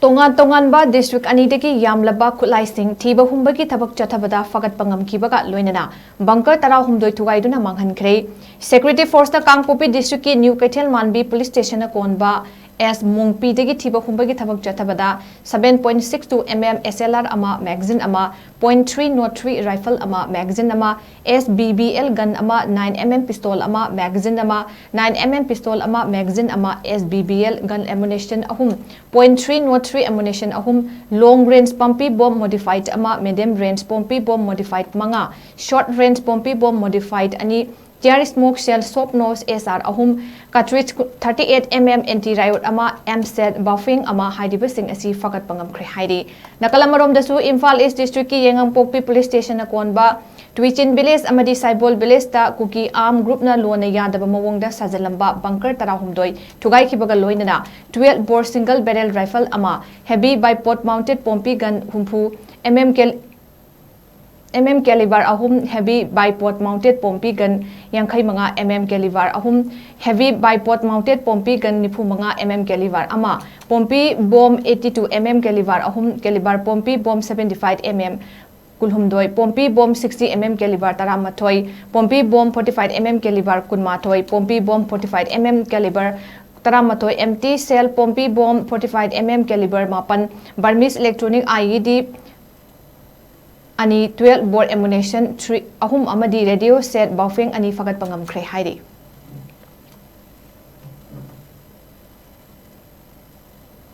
tongan ba district anidagi Yamlaba Khutlai sing Thiba Humbagi Thabak Chatthabada Phagatpa ngamkhibaga Loinana bunker tara humdoi Thugaikhre manghankhre security force na Kangpopi district ki New Kaithel Manbi police station na konba as Mungpi dagi Thiba Humbagi Thabak Chatthabada 7.62 mm SLR ama magazine ama 0.303 rifle ama magazine ama SBBL gun ama 9 mm pistol ama magazine ama 9 mm pistol ama magazine ama SBBL gun ammunition ahum 0.303 ammunition ahum long range pumpy bomb modified ama medium range pumpy bomb modified manga short range pumpy bomb modified ani Tear smoke shell soap nose SR ahum cartridge 38 mm anti riot ama MZ buffing ama haidiba sing asi Phagatpa ngamkhre haidi nakalamarom dasu Imphal East district ki Yengangpokpi police station na konba Twichin village amadi Saibol village ta kuki arm group na lona yadaba mawongda sajalamba bunker tarahumdoi Thugaikhre Loinana 12 bore single barrel rifle ama heavy bipod mounted pompey gun humpu mm caliber ahum heavy bipod mounted pompey gun yangkhai manga mm caliber ahum heavy bipod mounted pompey gun nipu manga mm caliber ama pompey bomb 82 mm caliber ahum caliber pompey bomb 75 mm kulhumdoi pompey bomb 60 mm caliber taramathoi pompey bomb 45 mm caliber kunmathoi pompey bomb 45 mm caliber taramathoi empty cell pompey bomb 45 mm caliber mapan Burmese electronic IED ani 12 bore ammunition 3 ahum amadi radio set buffing ani Phagatpa ngamkhre haidi